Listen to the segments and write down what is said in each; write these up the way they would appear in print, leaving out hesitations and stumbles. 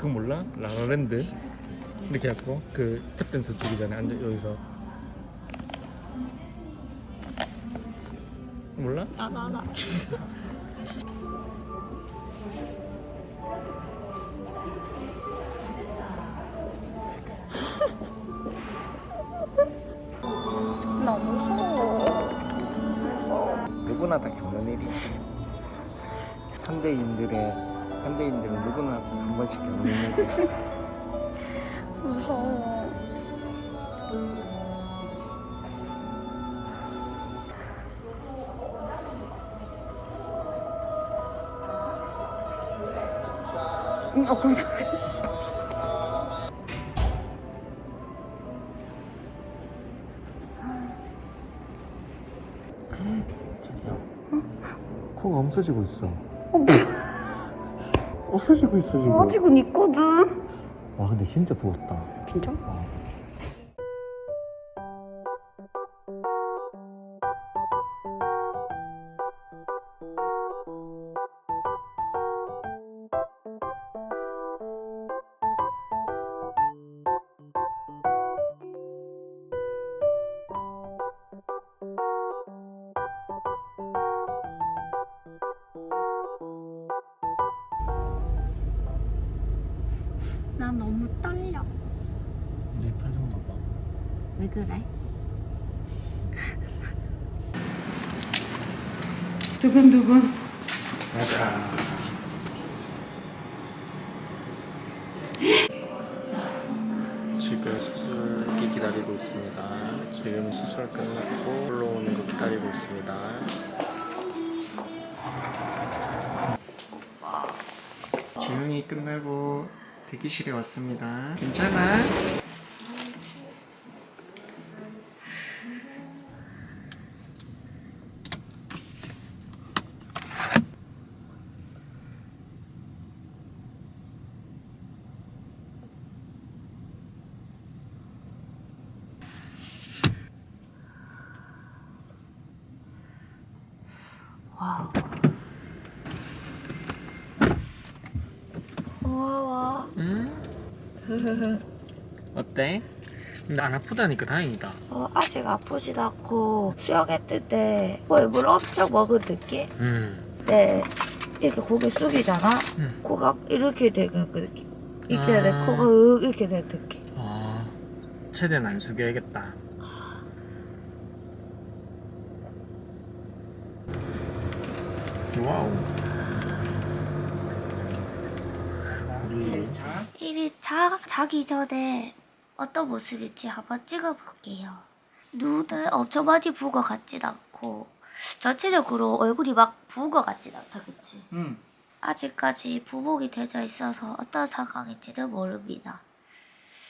그 몰라? 라라랜드 이렇게 해갖고 그 탭댄스 주기 전에 앉아 여기서 몰라? 알아. 나 무서워. 누구나 다 겪는 일이야. 현대인들은 누구나 한 번씩 겪는 일이야. 무서워. 깜짝이야. 저기요. 코가 없어지고 있어. 없어지고 있어 지금. 아직은 있거든. 와 근데 진짜 부었다. 진짜? 나 너무 떨려. 내 표정 봐봐. 왜 그래? 두근두근. 가자. 지금 수술기 기다리고 있습니다. 지금 수술 끝났고 올라오는 거 기다리고 있습니다. 지훈이 끝나고 대기실에 왔습니다. 괜찮아? 와우. 고마워. 응? 어때? 근데 안 아프다니까 다행이다. 아직 아프진 않고 수영했을 때 거의 물 엄청 먹은 느낌? 네. 이렇게 고개 숙이잖아? 코가 이렇게 되는 그 느낌. 이렇게 내 코가 이렇게 되는 느낌. 최대한 안 숙여야겠다. 와우. 우리 1일차 자기 전에 어떤 모습일지 한번 찍어볼게요. 눈은 엄청 많이 부은 것 같진 않고 전체적으로 얼굴이 막 부은 것 같진 않다, 그치? 응. 아직까지 부복이 되어 있어서 어떤 상황인지는 모릅니다.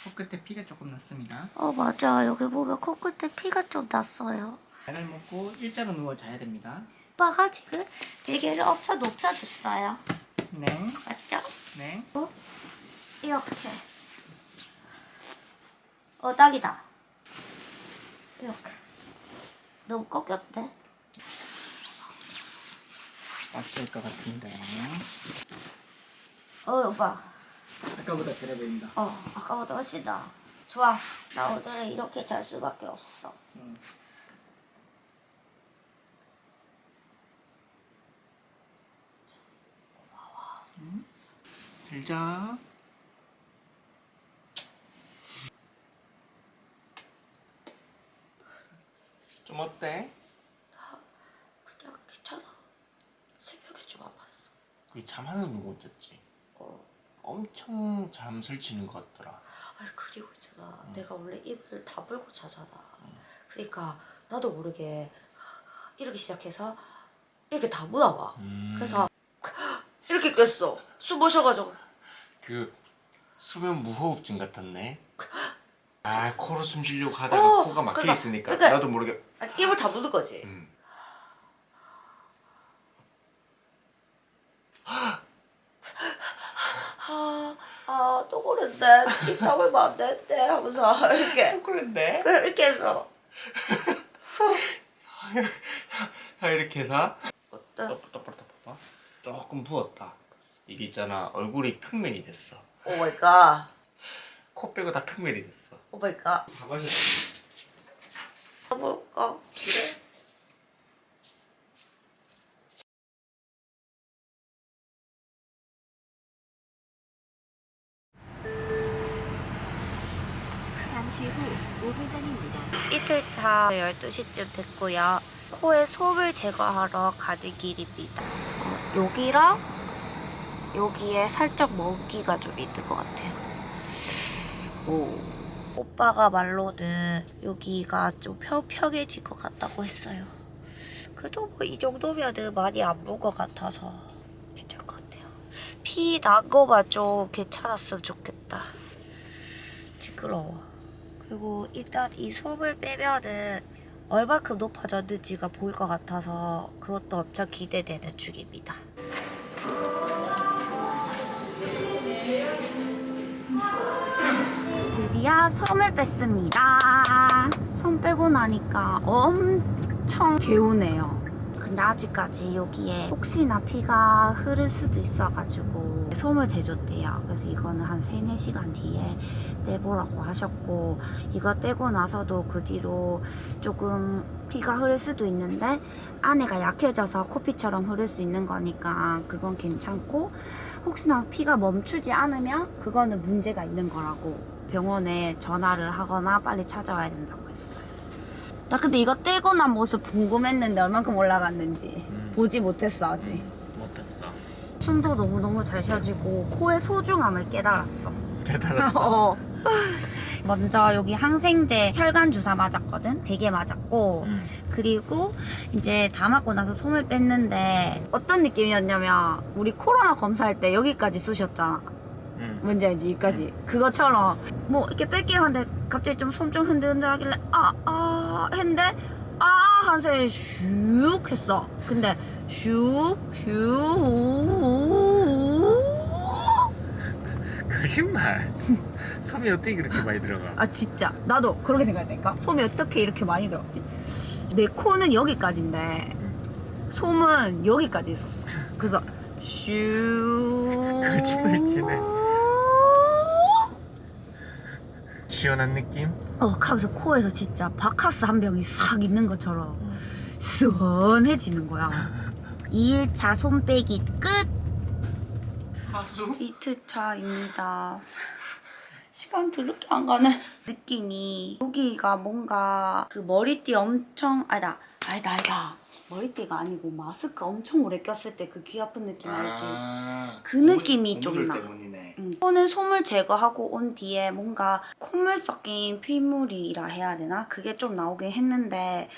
코끝에 피가 조금 났습니다. 맞아. 여기 보면 코끝에 피가 좀 났어요. 약을 먹고 일자로 누워 자야 됩니다. 오빠가 지금 베개를 엄청 높여줬어요. 네. 맞죠? 네. 이렇게. 딱이다. 이렇게. 너무 꺾였대. 왔을 것 같은데. 오빠. 아까보다 편해 보인다. 아까보다 훨씬 나아. 좋아. 나 오늘은 이렇게 잘 수밖에 없어. 잘 자. 좀 어때? 그냥 괜찮아. 새벽에 좀 아팠어. 그게 잠 한숨도 못 잤지. 엄청 잠 설치는 것 같더라. 그리고 있잖아. 내가 원래 입을 다물고 자잖아. 그러니까 나도 모르게 이렇게 시작해서 이렇게 다 못 나와. 그래서 이렇게 깼어. 숨 모셔가지고. 그 수면 무호흡증 같았네. 코로 숨 쉬려고 하다가 코가 막혀 있으니까 나도 모르게 입을 다무는 거지. 또 그랬네. 입 다물면 안 되는데 하면서 이렇게. 그랬네. 그래, 이렇게 해서. 이렇게 해서 어때? 봐봐. 조금 부었다. 이게 있잖아 얼굴이 평면이 됐어. 오 마이 갓. 코 빼고 다 평면이 됐어. 오 마이 갓. 다 마셨어. 가볼까? 그래? 잠시 후 우회전입니다. 이틀차 12시쯤 됐고요. 코에 솜을 제거하러 가는 길입니다. 여기랑 여기에 살짝 먹기가 좀 있는 것 같아요. 오빠가 말로는 여기가 좀 평평해질 것 같다고 했어요. 그래도 뭐 이 정도면은 많이 안 본 것 같아서 괜찮을 것 같아요. 피 난 거만 좀 괜찮았으면 좋겠다. 시끄러워. 그리고 일단 이 솜을 빼면은 얼마큼 높아졌는지가 보일 것 같아서 그것도 엄청 기대되는 중입니다. 드디어 솜을 뺐습니다. 솜 빼고 나니까 엄청 개운해요. 근데 아직까지 여기에 혹시나 피가 흐를 수도 있어가지고 솜을 대줬대요. 그래서 이거는 한 3-4시간 뒤에 떼보라고 하셨고, 이거 떼고 나서도 그 뒤로 조금 피가 흐를 수도 있는데 안에가 약해져서 코피처럼 흐를 수 있는 거니까 그건 괜찮고, 혹시나 피가 멈추지 않으면 그거는 문제가 있는 거라고 병원에 전화를 하거나 빨리 찾아와야 된다고 했어요. 나 근데 이거 떼고 난 모습 궁금했는데 얼만큼 올라갔는지 보지 못했어 아직. 못했어. 숨도 너무너무 잘 쉬어지고 코의 소중함을 깨달았어. 깨달았어. 먼저 여기 항생제 혈관 주사 맞았거든. 3개 맞았고 그리고 이제 다 맞고 나서 솜을 뺐는데 어떤 느낌이었냐면 우리 코로나 검사할 때 여기까지 쑤셨잖아. 뭔지 알지? 여기까지. 그것처럼 뭐 이렇게 뺄게요 하는데 갑자기 좀 손 좀 흔들흔들 하길래 했는데 한 소리 슉 했어. 근데 슉 거짓말. 솜이 어떻게 그렇게 많이 들어가? 진짜 나도 그렇게 생각했다니까. 솜이 어떻게 이렇게 많이 들어갔지? 내 코는 여기까지인데 솜은 여기까지 있었어. 그래서 슉 거짓말 치네. 시원한 느낌? 하면서 코에서 진짜 바카스 한 병이 싹 있는 것처럼 시원해지는 거야. 2일차 솜 빼기 끝! 하수? 이틀차입니다. 시간 더럽게 안 가는 느낌이, 여기가 뭔가 그 머리띠 엄청 아니다 머리띠가 아니고 마스크 엄청 오래 꼈을 때 그 귀 아픈 느낌 알지? 그 느낌이 좀 나. 때문이네. 코는 솜을 제거하고 온 뒤에 뭔가 콧물 섞인 피물이라 해야 되나? 그게 좀 나오긴 했는데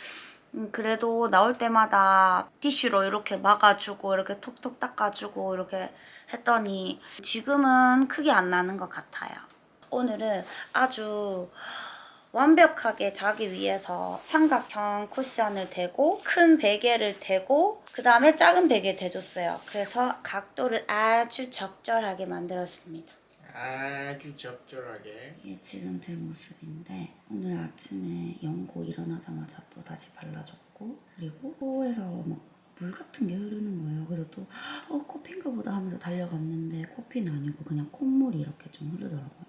그래도 나올 때마다 티슈로 이렇게 막아주고 이렇게 톡톡 닦아주고 이렇게 했더니 지금은 크게 안 나는 것 같아요. 오늘은 아주 완벽하게 자기 위해서 삼각형 쿠션을 대고 큰 베개를 대고 그 다음에 작은 베개 대줬어요. 그래서 각도를 아주 적절하게 만들었습니다. 아주 적절하게. 이게 지금 제 모습인데 오늘 아침에 연고 일어나자마자 또 다시 발라줬고, 그리고 코에서 막 물 같은 게 흐르는 거예요. 그래서 또 코피인가 보다 하면서 달려갔는데 코피는 아니고 그냥 콧물이 이렇게 좀 흐르더라고요.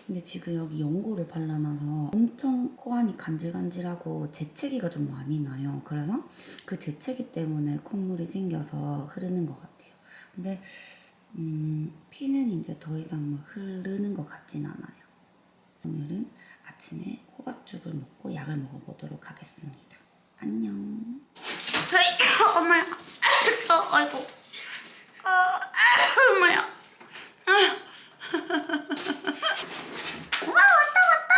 근데 지금 여기 연고를 발라놔서 엄청 코안이 간질간질하고 재채기가 좀 많이 나요. 그래서 그 재채기 때문에 콧물이 생겨서 흐르는 것 같아요. 근데 피는 이제 더 이상 막 흐르는 것 같진 않아요. 오늘은 아침에 호박죽을 먹고 약을 먹어보도록 하겠습니다. 안녕. 엄마야. 아이고. 엄마야. 왔다.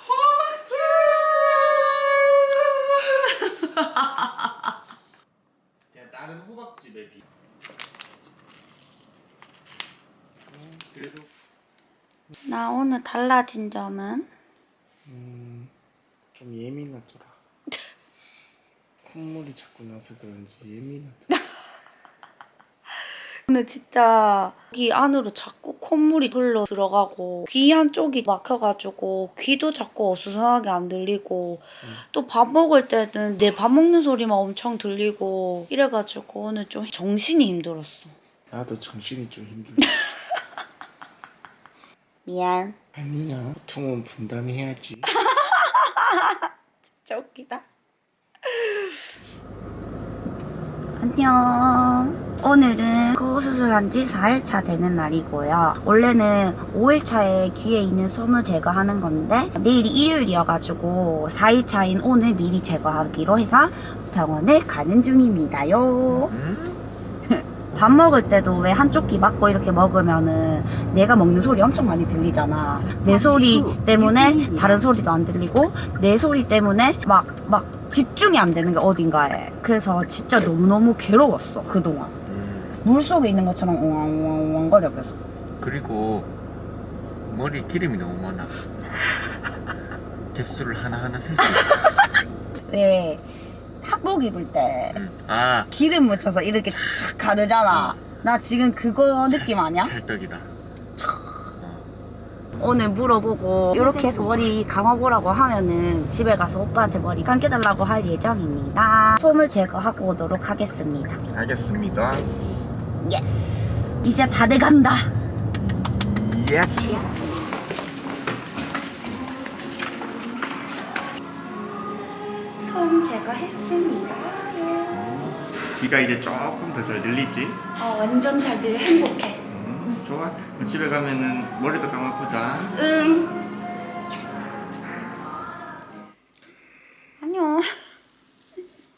호박죽. 그냥 다른 호박집에 비. 그래도 나 오늘 달라진 점은 좀 예민하더라. 콧물이 자꾸 나서 그런지 예민하더라. 근데 진짜 여기 안으로 자꾸 콧물이 흘러 들어가고 귀 한쪽이 막혀가지고 귀도 자꾸 어수선하게 안 들리고 또 밥 먹을 때는 내 밥 먹는 소리만 엄청 들리고 이래가지고 오늘 좀 정신이 힘들었어. 나도 정신이 좀 힘들다. 미안. 아니야. 보통은 분담해야지. 진짜 웃기다. 안녕. 오늘은 코 수술한 지 4일차 되는 날이고요. 원래는 5일차에 귀에 있는 솜을 제거하는 건데 내일이 일요일이어가지고 4일차인 오늘 미리 제거하기로 해서 병원에 가는 중입니다요. 밥 먹을 때도 왜 한쪽 귀 막고 이렇게 먹으면은 내가 먹는 소리 엄청 많이 들리잖아. 내 소리 때문에 다른 소리도 안 들리고 내 소리 때문에 막 집중이 안 되는 게 어딘가에. 그래서 진짜 너무너무 괴로웠어 그동안. 물속에 있는 것처럼 웅왕웅왕 거려. 그리고 머리 기름이 너무 많아. 개수를 하나하나 셀 수 있어. 왜 한복 입을 때 아, 기름 묻혀서 이렇게 쫙 가르잖아. 나 지금 그거 느낌 아니야? 찰떡이다. 오늘 물어보고 이렇게 해서 머리 감아보라고 하면은 집에 가서 오빠한테 머리 감겨달라고 할 예정입니다. 솜을 제거하고 오도록 하겠습니다. 알겠습니다. 예스. 이제 다 돼간다. 예스. 솜 제거했습니다. 귀가 이제 조금 더 잘 들리지? 완전 잘 들려. 행복해. 좋아. 집에 가면은 머리도 감아보자. 응. 안녕.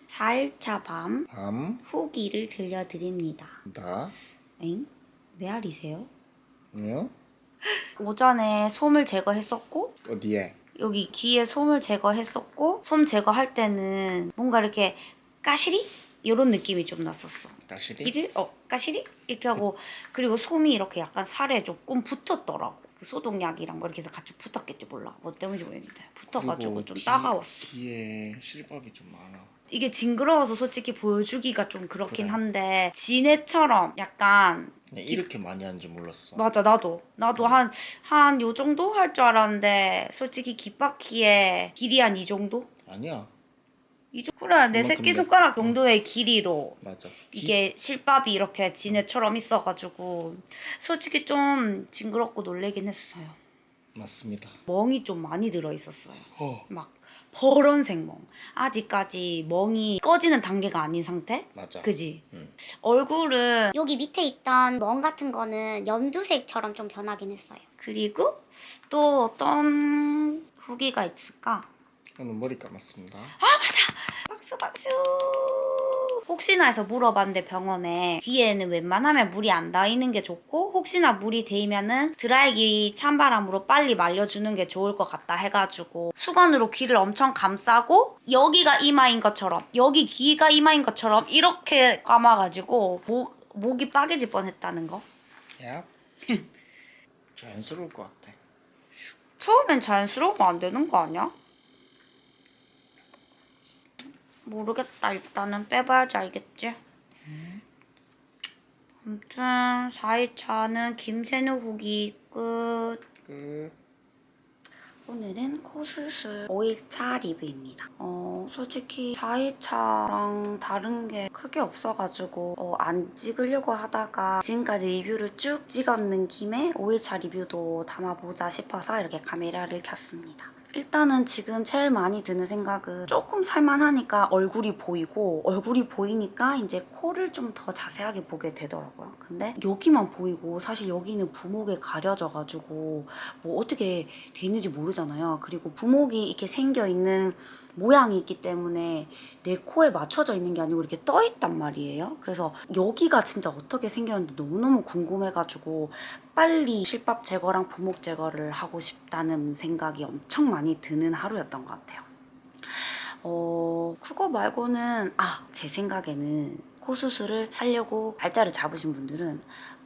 4일차 밤 밤. 후기를 들려드립니다. 나. 엥? 메아리세요? 아니요. 오전에 솜을 제거했었고 어디에? 여기 귀에 솜을 제거했었고 솜 제거할 때는 뭔가 이렇게 까시리? 이런 느낌이 좀 났었어. 까시리? 귀를 까시리? 이렇게 하고 그리고 솜이 이렇게 약간 살에 조금 붙었더라고. 그 소독약이랑 뭐 이렇게 해서 같이 붙었겠지 몰라. 뭐 때문인지 모르겠는데 붙어가지고 그리고 좀 따가웠어. 귀에 실밥이 좀 많아. 이게 징그러워서 솔직히 보여주기가 좀 그렇긴 그래. 한데 지네처럼 약간 이렇게 많이 하는 줄 몰랐어. 맞아 나도 한 요 정도 할 줄 알았는데 솔직히 귓바퀴에 길이 한 이 정도? 아니야. 그래 내 그만큼 새끼손가락 정도의 길이로 맞아. 이게 실밥이 이렇게 지네처럼 있어가지고 솔직히 좀 징그럽고 놀래긴 했어요. 맞습니다. 멍이 좀 많이 들어있었어요. 막 버런색 멍. 아직까지 멍이 꺼지는 단계가 아닌 상태? 맞아. 그지? 응. 얼굴은 여기 밑에 있던 멍 같은 거는 연두색처럼 좀 변하긴 했어요. 그리고 또 어떤 후기가 있을까? 저는 머리 감았습니다. 박수. 혹시나 해서 물어봤는데 병원에 귀에는 웬만하면 물이 안 닿이는 게 좋고 혹시나 물이 데이면은 드라이기 찬바람으로 빨리 말려주는 게 좋을 것 같다 해가지고 수건으로 귀를 엄청 감싸고 여기가 이마인 것처럼 여기 귀가 이마인 것처럼 이렇게 감아가지고 목이 빠개질 뻔했다는 거. 야. 자연스러울 것 같아. 처음엔 자연스러우면 안 되는 거 아니야? 모르겠다. 일단은 빼봐야지 알겠지? 아무튼 4일차는 김세누 후기 끝. 오늘은 코 수술 5일차 리뷰입니다. 솔직히 4일차랑 다른 게 크게 없어가지고 안 찍으려고 하다가 지금까지 리뷰를 쭉 찍었는 김에 5일차 리뷰도 담아보자 싶어서 이렇게 카메라를 켰습니다. 일단은 지금 제일 많이 드는 생각은 조금 살만하니까 얼굴이 보이고 얼굴이 보이니까 이제 코를 좀 더 자세하게 보게 되더라고요. 근데 여기만 보이고 사실 여기는 부목에 가려져가지고 뭐 어떻게 돼 있는지 모르잖아요. 그리고 부목이 이렇게 생겨있는 모양이 있기 때문에 내 코에 맞춰져 있는 게 아니고 이렇게 떠 있단 말이에요. 그래서 여기가 진짜 어떻게 생겼는지 너무너무 궁금해가지고 빨리 실밥 제거랑 부목 제거를 하고 싶다는 생각이 엄청 많이 드는 하루였던 것 같아요. 그거 말고는 제 생각에는 코 수술을 하려고 날짜를 잡으신 분들은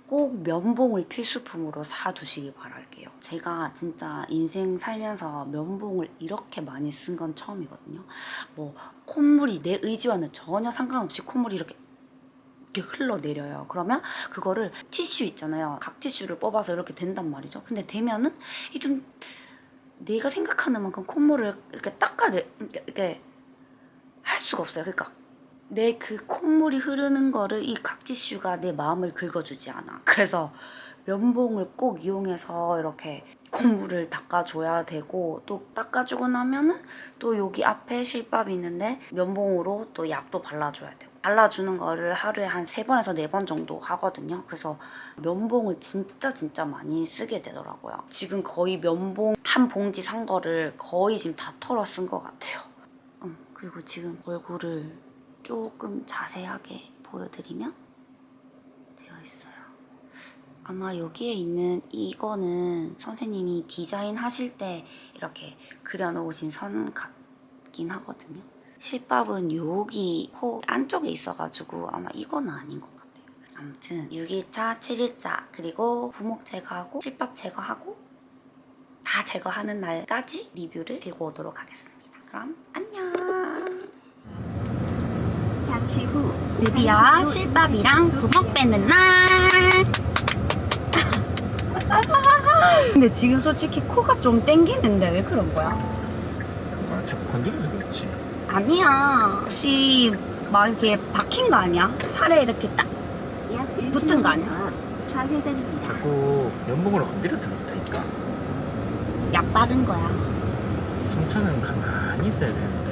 꼭 면봉을 필수품으로 사두시기 바랄게요. 제가 진짜 인생 살면서 면봉을 이렇게 많이 쓴 건 처음이거든요. 뭐 콧물이 내 의지와는 전혀 상관없이 콧물이 이렇게 흘러내려요. 그러면 그거를 티슈 있잖아요. 각 티슈를 뽑아서 이렇게 된단 말이죠. 근데 되면은 좀 내가 생각하는 만큼 콧물을 이렇게 이렇게 할 수가 없어요. 그러니까 내 그 콧물이 흐르는 거를 이 각 티슈가 내 마음을 긁어주지 않아. 그래서 면봉을 꼭 이용해서 이렇게 콧물을 닦아줘야 되고 또 닦아주고 나면은 또 여기 앞에 실밥이 있는데 면봉으로 또 약도 발라줘야 되고 발라주는 거를 하루에 한 3번에서 4번 정도 하거든요. 그래서 면봉을 진짜 많이 쓰게 되더라고요. 지금 거의 면봉 한 봉지 산 거를 거의 지금 다 털어 쓴 것 같아요. 그리고 지금 얼굴을 조금 자세하게 보여드리면 되어 있어요. 아마 여기에 있는 이거는 선생님이 디자인 하실 때 이렇게 그려놓으신 선 같긴 하거든요. 실밥은 여기 코 안쪽에 있어가지고 아마 이거는 아닌 것 같아요. 아무튼 6일차, 7일차 그리고 부목 제거하고 실밥 제거하고 다 제거하는 날까지 리뷰를 들고 오도록 하겠습니다. 그럼 안녕. 잠시 후 드디어 실밥이랑 부목 빼는 날. 근데 지금 솔직히 코가 좀 땡기는데 왜 그런 거야? 아, 자꾸 건드려서 그렇지. 아니야. 혹시 막 이렇게 박힌 거 아니야? 살에 이렇게 딱. 약 붙은 거 아니야? 1km 좌회전입니다. 자꾸 면봉으로 건드려서 그렇다니까. 약 바른 거야. 상처는 가만히 있어야 되는데.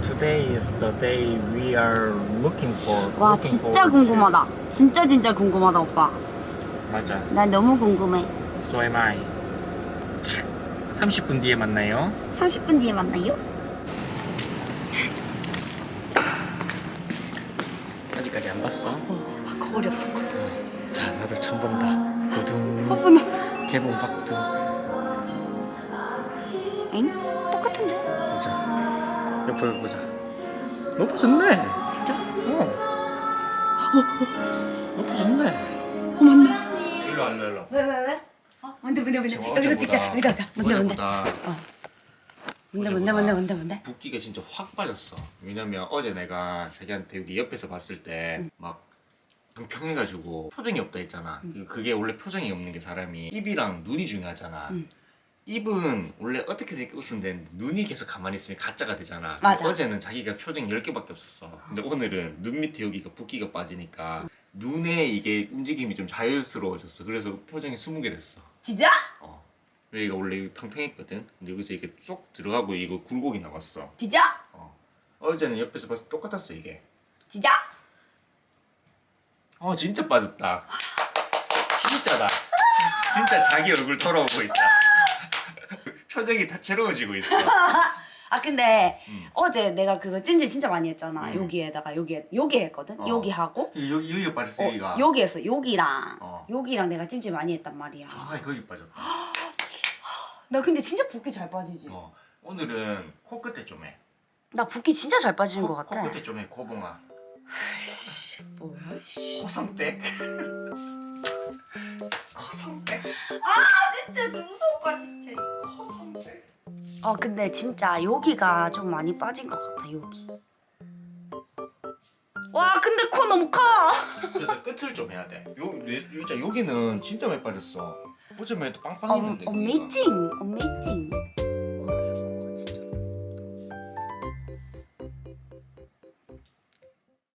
Today is the day we are looking for. 와 looking 진짜 forward to. 궁금하다. 진짜 궁금하다 오빠. 맞아. 난 너무 궁금해. So am I. 30분 뒤에 만나요. 30분 뒤에 만나요? 아직까지 안 봤어? 거울이 없었거든. 자, 나도 처음 본다. 두둥. 개봉 박두. 엥? 똑같은데? 보자. 옆을 보자. 높아졌네. 진짜? 높아졌네. 어 맞네. 일로 와, 일로. 왜? 뭔데? 지금 여기서 찍자. 여기서 찍자. 뭔데? 어제보다 뭔데? 붓기가 진짜 확 빠졌어. 왜냐면 어제 내가 자기한테 여기 옆에서 봤을 때 막 평평해가지고 표정이 없다 했잖아. 그게 원래 표정이 없는 게 사람이 입이랑 눈이 중요하잖아. 입은 원래 어떻게 생겨 웃으면 되는데 눈이 계속 가만히 있으면 가짜가 되잖아. 맞아. 어제는 자기가 표정이 10개밖에 없었어. 근데 오늘은 눈 밑에 여기가 붓기가 빠지니까 눈에 이게 움직임이 좀 자연스러워졌어. 그래서 표정이 20개 됐어. 진짜? 여기가 원래 평평했거든. 근데 여기서 이게 쏙 들어가고 이거 굴곡이 나왔어. 진짜? 어제는 옆에서 봐서 똑같았어 이게. 진짜? 진짜 빠졌다. 진짜다. 진짜 자기 얼굴 돌아오고 있다. 표정이 다채로워지고 있어. 아 근데 어제 내가 그거 찜질 진짜 많이 했잖아. 여기에다가 여기 했거든. 여기 하고 여기가 빠졌어 여기가. 여기 했어. 여기랑 어. 여기랑 내가 찜질 많이 했단 말이야. 정확히 거기 빠졌다. 나 근데 진짜 붓기 잘 빠지지. 오늘은 코끝에 좀 해. 나 붓기 진짜 잘 빠지는 것 같아. 코끝에 좀 해. 코봉아. 뭐야? 코성댁. 코성댁. 진짜 좀 무서워 진짜. 코성댁. 근데 진짜 여기가 좀 많이 빠진 것 같아 여기. 와 근데 코 너무 커. 그래서 끝을 좀 해야 돼. 진짜 여기는 진짜 많이 빠졌어. 어제만 해도 빵빵했는데. 어메이징.